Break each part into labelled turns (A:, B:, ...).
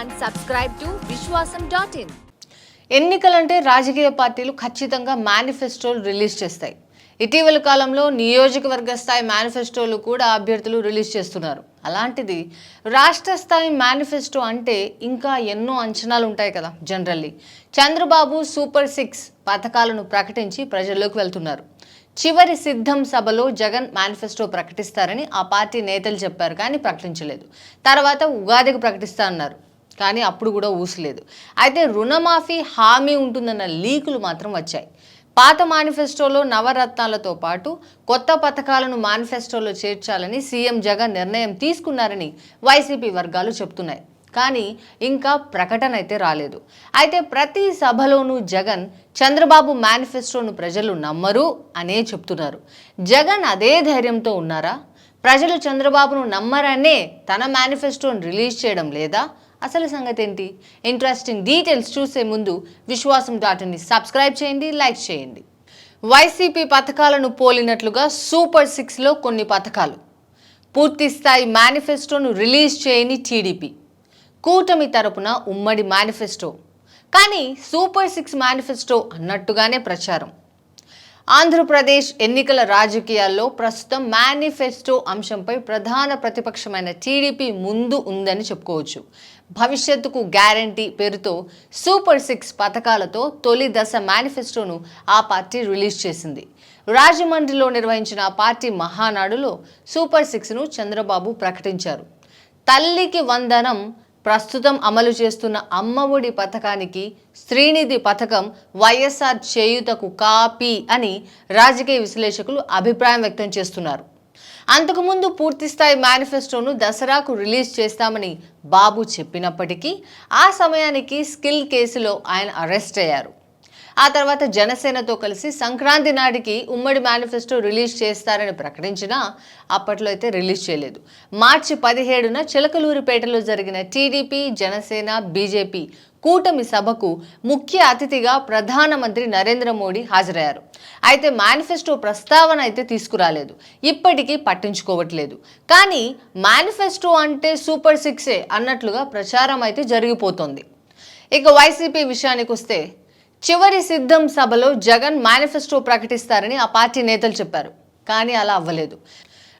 A: and subscribe to Vishwasam.in.
B: ఎన్నికలంటే రాజకీయ పార్టీలు ఖచ్చితంగా మేనిఫెస్టోలు రిలీజ్ చేస్తాయి. ఇటీవల కాలంలో నియోజకవర్గ స్థాయి మేనిఫెస్టోలు కూడా అభ్యర్థులు రిలీజ్ చేస్తున్నారు. అలాంటిది రాష్ట్ర స్థాయి మేనిఫెస్టో అంటే ఇంకా ఎన్నో అంచనాలు ఉంటాయి కదా. జనరల్లీ చంద్రబాబు సూపర్ 6 పథకాలను ప్రకటించి ప్రజల్లోకి వెళ్తున్నారు. చివరి సిద్ధం సభలో జగన్ మేనిఫెస్టో ప్రకటిస్తారని ఆ పార్టీ నేతలు చెప్పారు, కానీ ప్రకటించలేదు. తర్వాత ఉగాదికి ప్రకటిస్తా అన్నారు, కానీ అప్పుడు కూడా ఊసలేదు. అయితే రుణమాఫీ హామీ ఉంటుందన్న లీకులు మాత్రం వచ్చాయి. పాత మేనిఫెస్టోలో నవరత్నాలతో పాటు కొత్త పథకాలను మేనిఫెస్టోలో చేర్చాలని సీఎం జగన్ నిర్ణయం తీసుకున్నారని వైసీపీ వర్గాలు చెప్తున్నాయి. కానీ ఇంకా ప్రకటన అయితే రాలేదు. అయితే ప్రతి సభలోనూ జగన్ చంద్రబాబు మేనిఫెస్టోను ప్రజలు నమ్మరు అనే చెప్తున్నారు. జగన్ అదే ధైర్యంతో ఉన్నారా? ప్రజలు చంద్రబాబును నమ్మరనే తన మేనిఫెస్టోను రిలీజ్ చేయడం లేదా? అసలు సంగతి ఏంటి? ఇంట్రెస్టింగ్ డీటెయిల్స్ చూసే ముందు విశ్వాసం.in సబ్స్క్రైబ్ చేయండి, లైక్ చేయండి. వైసీపీ పథకాలను పోలినట్లుగా సూపర్ 6లో కొన్ని పథకాలు. పూర్తి స్థాయి మేనిఫెస్టోను రిలీజ్ చేయని టీడీపీ, కూటమి తరపున ఉమ్మడి మేనిఫెస్టో, కానీ సూపర్ 6 మేనిఫెస్టో అన్నట్టుగానే ప్రచారం. ఆంధ్రప్రదేశ్ ఎన్నికల రాజకీయాల్లో ప్రస్తుతం మేనిఫెస్టో అంశంపై ప్రధాన ప్రతిపక్షమైన టీడీపీ ముందు ఉందని చెప్పుకోవచ్చు. భవిష్యత్తుకు గ్యారంటీ పేరుతో సూపర్ 6 పథకాలతో తొలి దశ మేనిఫెస్టోను ఆ పార్టీ రిలీజ్ చేసింది. రాజమండ్రిలో నిర్వహించిన ఆ పార్టీ మహానాడులో సూపర్ 6ను చంద్రబాబు ప్రకటించారు. తల్లికి వందనం, ప్రస్తుతం అమలు చేస్తున్న అమ్మఒడి పథకానికి శ్రీనిధి పథకం వైఎస్ఆర్ చేయూతకు కాపీ అని రాజకీయ విశ్లేషకులు అభిప్రాయం వ్యక్తం చేస్తున్నారు. అంతకుముందు పూర్తిస్థాయి మేనిఫెస్టోను దసరాకు రిలీజ్ చేస్తామని బాబు చెప్పినప్పటికీ ఆ సమయానికి స్కిల్ కేసులో ఆయన అరెస్ట్ అయ్యారు. ఆ తర్వాత జనసేనతో కలిసి సంక్రాంతి నాటికి ఉమ్మడి మేనిఫెస్టో రిలీజ్ చేస్తారని ప్రకటించినా అప్పట్లో అయితే రిలీజ్ చేయలేదు. మార్చి 17న చిలకలూరిపేటలో జరిగిన టీడీపీ, జనసేన, బీజేపీ కూటమి సభకు ముఖ్య అతిథిగా ప్రధానమంత్రి నరేంద్ర మోడీ హాజరయ్యారు. అయితే మేనిఫెస్టో ప్రస్తావన అయితే తీసుకురాలేదు, ఇప్పటికీ పట్టించుకోవట్లేదు. కానీ మేనిఫెస్టో అంటే సూపర్ 6 అన్నట్లుగా ప్రచారం అయితే జరిగిపోతుంది. ఇక వైసీపీ విషయానికి వస్తే చివరి సిద్ధం సభలో జగన్ మేనిఫెస్టో ప్రకటిస్తారని ఆ పార్టీ నేతలు చెప్పారు, కానీ అలా అవ్వలేదు.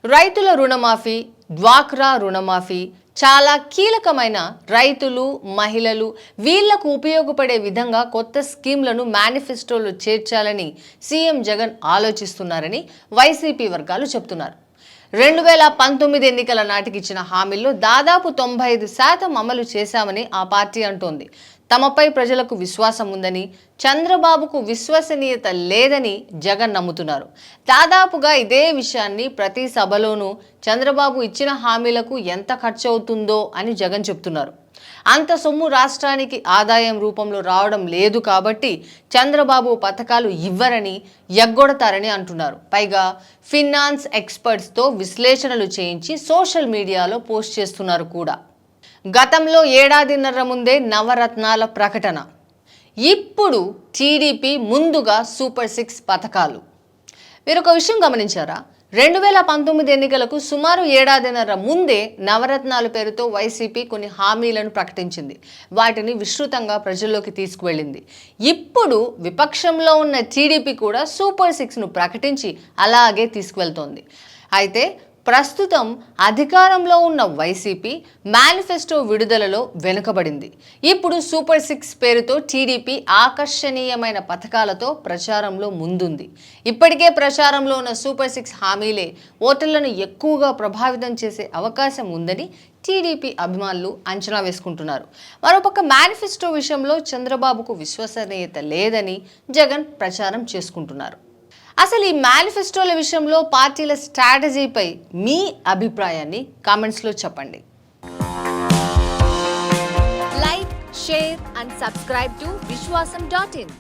B: రైతుల రుణమాఫీ, డ్వాక్రా రుణమాఫీ, చాలా కీలకమైన రైతులు, మహిళలు వీళ్లకు ఉపయోగపడే విధంగా కొత్త స్కీమ్లను మేనిఫెస్టోలో చేర్చాలని సీఎం జగన్ ఆలోచిస్తున్నారని వైసీపీ వర్గాలు చెప్తున్నారు. 2019 ఎన్నికల నాటికి ఇచ్చిన హామీల్లో దాదాపు 95% అమలు చేశామని ఆ పార్టీ అంటోంది. తమపై ప్రజలకు విశ్వాసం ఉందని, చంద్రబాబుకు విశ్వసనీయత లేదని జగన్ నమ్ముతున్నారు. దాదాపుగా ఇదే విషయాన్ని ప్రతి సభలోనూ చంద్రబాబు ఇచ్చిన హామీలకు ఎంత ఖర్చు అవుతుందో అని జగన్ చెప్తున్నారు. అంత సొమ్ము రాష్ట్రానికి ఆదాయం రూపంలో రావడం లేదు కాబట్టి చంద్రబాబు పథకాలు ఇవ్వరని, ఎగ్గొడతారని అంటున్నారు. పైగా ఫినాన్స్ ఎక్స్పర్ట్స్తో విశ్లేషణలు చేయించి సోషల్ మీడియాలో పోస్ట్ చేస్తున్నారు కూడా. గతంలో ఏడాదిన్నర ముందే నవరత్నాల ప్రకటన, ఇప్పుడు టీడీపీ ముందుగా సూపర్ 6 పథకాలు. మీరు ఒక విషయం గమనించారా? 2019 ఎన్నికలకు సుమారు ఏడాదిన్నర ముందే నవరత్నాల పేరుతో వైసీపీ కొన్ని హామీలను ప్రకటించింది. వాటిని విస్తృతంగా ప్రజల్లోకి తీసుకువెళ్ళింది. ఇప్పుడు విపక్షంలో ఉన్న టీడీపీ కూడా సూపర్ 6ను ప్రకటించి అలాగే తీసుకువెళ్తోంది. అయితే ప్రస్తుతం అధికారంలో ఉన్న వైసీపీ మేనిఫెస్టో విడుదలలో వెనుకబడింది. ఇప్పుడు సూపర్ 6 పేరుతో టీడీపీ ఆకర్షణీయమైన పథకాలతో ప్రచారంలో ముందుంది. ఇప్పటికే ప్రచారంలో ఉన్న సూపర్ 6 హామీలే ఓటర్లను ఎక్కువగా ప్రభావితం చేసే అవకాశం ఉందని టీడీపీ అభిమానులు అంచనా వేసుకుంటున్నారు. మరోపక్క మేనిఫెస్టో విషయంలో చంద్రబాబుకు విశ్వసనీయత లేదని జగన్ ప్రచారం చేసుకుంటున్నారు. అసలు ఈ మేనిఫెస్టోల విషయంలో పార్టీల స్ట్రాటజీపై మీ అభిప్రాయాన్ని కామెంట్స్లో చెప్పండి.
A: Like, share and subscribe to Vishwasam.in.